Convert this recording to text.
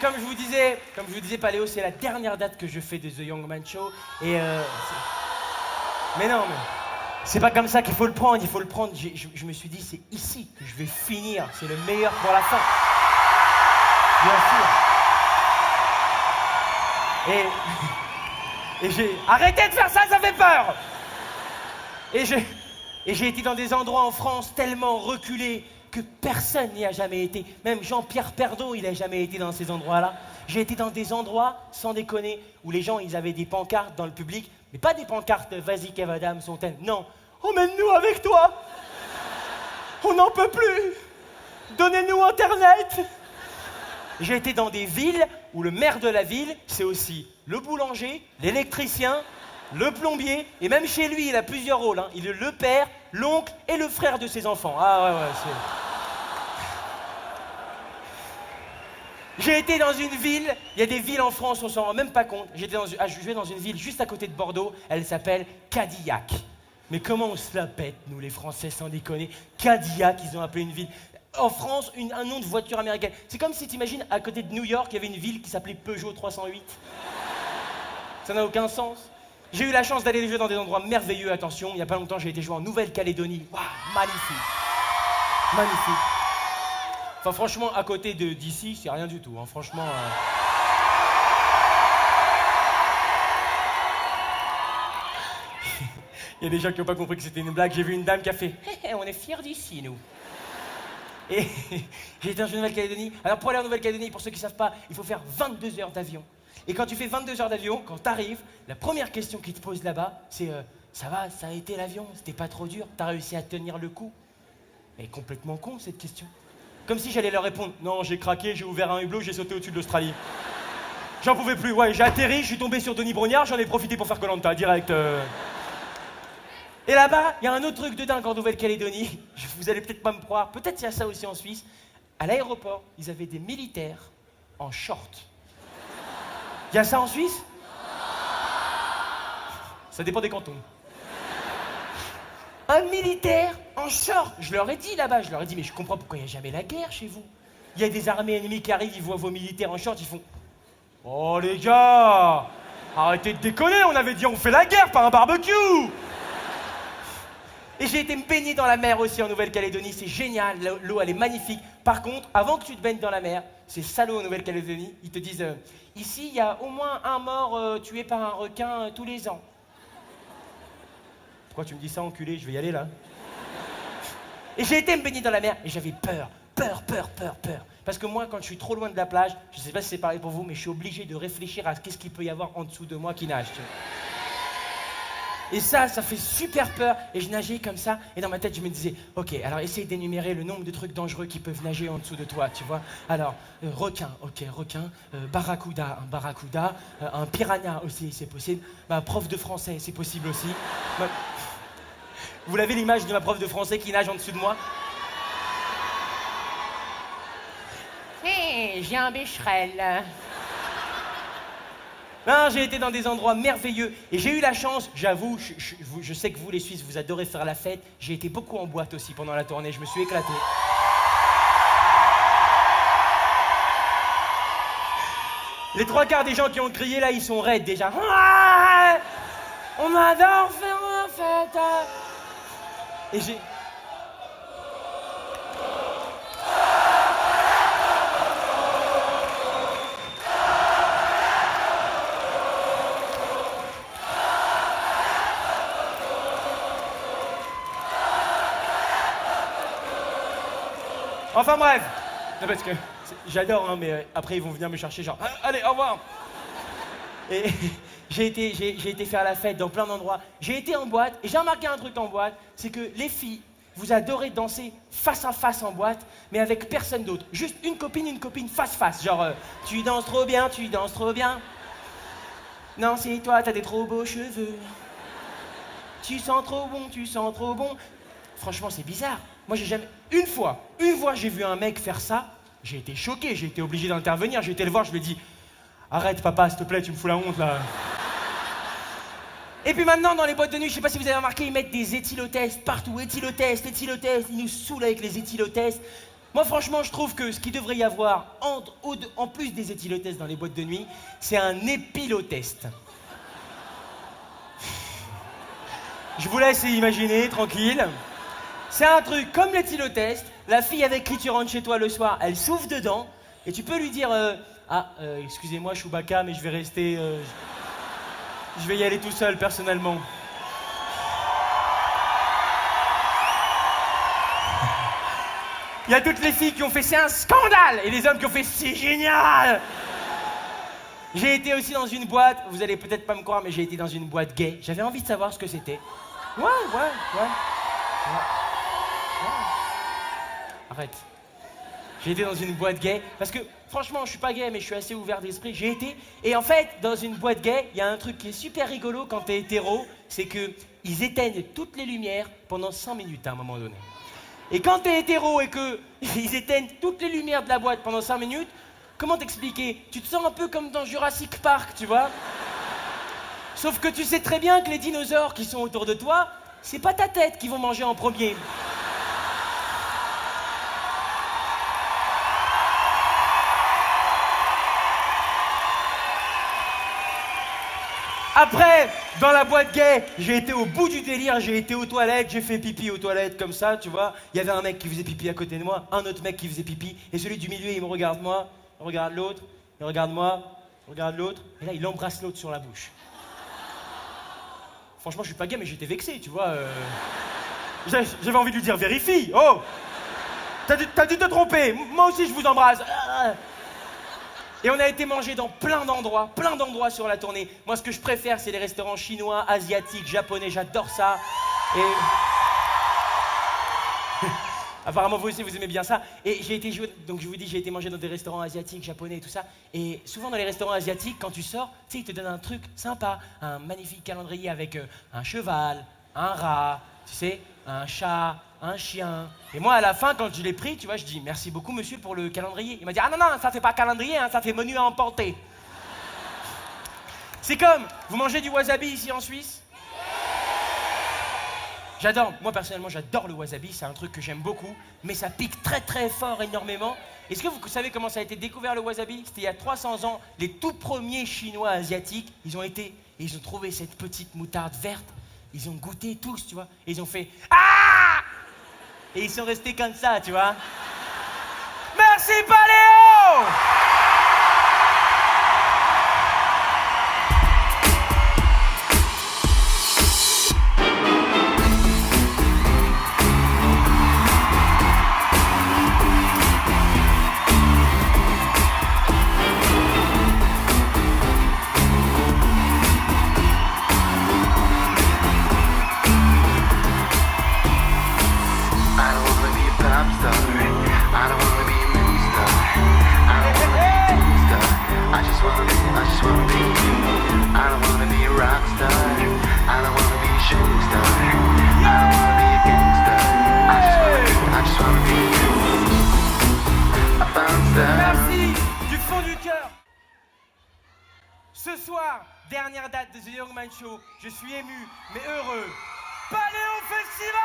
comme je vous disais, Paléo, c'est la dernière date que je fais de The Young Man Show. Et mais non, mais c'est pas comme ça qu'il faut le prendre. Il faut le prendre. Je me suis dit, c'est ici que je vais finir. C'est le meilleur pour la fin. Bien sûr. Et j'ai... Arrêtez de faire ça, ça fait peur. Et j'ai été dans des endroits en France tellement reculés que personne n'y a jamais été. Même Jean-Pierre Pernaut, il n'a jamais été dans ces endroits-là. J'ai été dans des endroits, sans déconner, où les gens, ils avaient des pancartes dans le public, mais pas des pancartes « Vas-y Kev Adams, on t'aime ». Non, « Emmène-nous avec toi. On n'en peut plus. Donnez-nous Internet. » J'ai été dans des villes où le maire de la ville, c'est aussi le boulanger, l'électricien, le plombier, et même chez lui, il a plusieurs rôles. Hein. Il est le père, l'oncle et le frère de ses enfants. Ah ouais, c'est... J'ai été dans une ville, il y a des villes en France, on s'en rend même pas compte. Je vais dans une ville juste à côté de Bordeaux, elle s'appelle Cadillac. Mais comment on se la pète, nous les Français, sans déconner. Cadillac, ils ont appelé une ville. En France, un nom de voiture américaine. C'est comme si t'imagines, à côté de New York, il y avait une ville qui s'appelait Peugeot 308. Ça n'a aucun sens. J'ai eu la chance d'aller jouer dans des endroits merveilleux, attention. Il n'y a pas longtemps, j'ai été jouer en Nouvelle-Calédonie. Waouh, magnifique. Magnifique. Enfin, franchement, à côté d'ici, c'est rien du tout. Hein. Franchement... Il y a des gens qui n'ont pas compris que c'était une blague. J'ai vu une dame qui a fait « On est fiers d'ici, nous ». Et j'ai été en Nouvelle-Calédonie. Alors, pour aller en Nouvelle-Calédonie, pour ceux qui ne savent pas, il faut faire 22 heures d'avion. Et quand tu fais 22 heures d'avion, quand tu arrives, la première question qu'ils te posent là-bas, c'est ça va, ça a été l'avion, c'était pas trop dur, t'as réussi à tenir le coup ?» Mais complètement con, cette question. Comme si j'allais leur répondre « Non, j'ai craqué, j'ai ouvert un hublot, j'ai sauté au-dessus de l'Australie. » J'en pouvais plus, ouais, j'ai atterri, je suis tombé sur Denis Brognard, j'en ai profité pour faire Koh-Lanta, direct. Et là-bas, il y a un autre truc de dingue en Nouvelle-Calédonie. Vous allez peut-être pas me croire, peut-être il y a ça aussi en Suisse. À l'aéroport, ils avaient des militaires en short. Il y a ça en Suisse? Ça dépend des cantons. Un militaire en short. Je leur ai dit là-bas, mais je comprends pourquoi il n'y a jamais la guerre chez vous. Il y a des armées ennemies qui arrivent, ils voient vos militaires en short, ils font « Oh les gars, arrêtez de déconner, on avait dit on fait la guerre, pas un barbecue !» Et j'ai été me baigner dans la mer aussi en Nouvelle-Calédonie, c'est génial, l'eau elle est magnifique. Par contre, avant que tu te baignes dans la mer, ces salauds en Nouvelle-Calédonie, ils te disent ici il y a au moins un mort tué par un requin tous les ans. Pourquoi tu me dis ça, enculé? Je vais y aller là. Et j'ai été me baigner dans la mer et j'avais peur. Parce que moi, quand je suis trop loin de la plage, je sais pas si c'est pareil pour vous, mais je suis obligé de réfléchir à qu'est-ce qu'il peut y avoir en dessous de moi qui nage. Tu vois. Et ça fait super peur. Et je nageais comme ça. Et dans ma tête, je me disais, ok, alors essaye d'énumérer le nombre de trucs dangereux qui peuvent nager en dessous de toi, tu vois. Alors, requin, ok, requin. Barracuda, un barracuda. Un piranha aussi, c'est possible. Ma prof de français, c'est possible aussi. Vous l'avez l'image de ma prof de français qui nage en dessous de moi? Hé, j'ai un bécherel. Non, j'ai été dans des endroits merveilleux et j'ai eu la chance, j'avoue, je sais que vous les Suisses, vous adorez faire la fête. J'ai été beaucoup en boîte aussi pendant la tournée, je me suis éclaté. Les trois quarts des gens qui ont crié là, ils sont raides déjà. Ah, on adore faire la fête. Et j'ai... Enfin bref, non, parce que j'adore, hein, mais après ils vont venir me chercher genre allez, au revoir. Et j'ai été faire la fête dans plein d'endroits. J'ai été en boîte et j'ai remarqué un truc en boîte, c'est que les filles, vous adorez danser face à face en boîte, mais avec personne d'autre. Juste une copine face à face. Genre tu danses trop bien, tu danses trop bien. Non, c'est toi, t'as des trop beaux cheveux. Tu sens trop bon, tu sens trop bon. Franchement, c'est bizarre. Moi, j'ai jamais... Une fois, j'ai vu un mec faire ça. J'ai été choqué, j'ai été obligé d'intervenir. J'ai été le voir, je lui ai dit « Arrête, papa, s'il te plaît, tu me fous la honte, là. » Et puis maintenant, dans les boîtes de nuit, je sais pas si vous avez remarqué, ils mettent des éthylotestes partout. Éthylotestes. Ils nous saoulent avec les éthylotestes. Moi, franchement, je trouve que ce qu'il devrait y avoir, en plus des éthylotestes dans les boîtes de nuit, c'est un épilotest. Je vous laisse imaginer, tranquille. C'est un truc comme l'éthylotest. La fille avec qui tu rentres chez toi le soir, elle souffle dedans. Et tu peux lui dire excusez-moi, Chewbacca, mais je vais rester... je vais y aller tout seul, personnellement. Il y a toutes les filles qui ont fait « c'est un scandale !» et les hommes qui ont fait « c'est génial !» J'ai été aussi dans une boîte, vous allez peut-être pas me croire, mais j'ai été dans une boîte gay. J'avais envie de savoir ce que c'était. Ouais. Arrête. J'ai été dans une boîte gay, parce que franchement, je suis pas gay, mais je suis assez ouvert d'esprit. J'ai été, et en fait, dans une boîte gay, il y a un truc qui est super rigolo quand t'es hétéro, c'est que ils éteignent toutes les lumières pendant 100 minutes à un moment donné. Et quand t'es hétéro et qu'ils éteignent toutes les lumières de la boîte pendant 5 minutes, comment t'expliquer? Tu te sens un peu comme dans Jurassic Park, tu vois? Sauf que tu sais très bien que les dinosaures qui sont autour de toi, c'est pas ta tête qu'ils vont manger en premier. Après, dans la boîte gay, j'ai été au bout du délire, j'ai été aux toilettes, j'ai fait pipi aux toilettes comme ça, tu vois. Il y avait un mec qui faisait pipi à côté de moi, un autre mec qui faisait pipi, et celui du milieu, il me regarde moi, il regarde l'autre, il regarde moi, il regarde l'autre, et là, il embrasse l'autre sur la bouche. Franchement, je suis pas gay, mais j'étais vexé, tu vois. J'avais envie de lui dire, vérifie, oh! T'as dû te tromper, moi aussi je vous embrasse. Et on a été mangé dans plein d'endroits sur la tournée. Moi, ce que je préfère, c'est les restaurants chinois, asiatiques, japonais, j'adore ça. Et... apparemment, vous aussi, vous aimez bien ça. Et j'ai été joué, donc je vous dis, j'ai été mangé dans des restaurants asiatiques, japonais et tout ça. Et souvent, dans les restaurants asiatiques, quand tu sors, tu sais, ils te donnent un truc sympa. Un magnifique calendrier avec un cheval, un rat, tu sais, un chat, un chien. Et moi, à la fin, quand je l'ai pris, tu vois, je dis merci beaucoup, monsieur, pour le calendrier. Il m'a dit ah non, ça fait pas calendrier, hein, ça fait menu à emporter. C'est comme, vous mangez du wasabi ici en Suisse? J'adore, moi personnellement, j'adore le wasabi, c'est un truc que j'aime beaucoup, mais ça pique très très fort, énormément. Est-ce que vous savez comment ça a été découvert le wasabi? C'était il y a 300 ans, les tout premiers Chinois asiatiques, ils ont trouvé cette petite moutarde verte, ils ont goûté tous, tu vois, et ils ont fait ah! Et ils sont restés comme ça, tu vois. Merci Paléo! Merci du fond du cœur. Ce soir, dernière date de The Young Man Show. Je suis ému, mais heureux. Paléo Festival!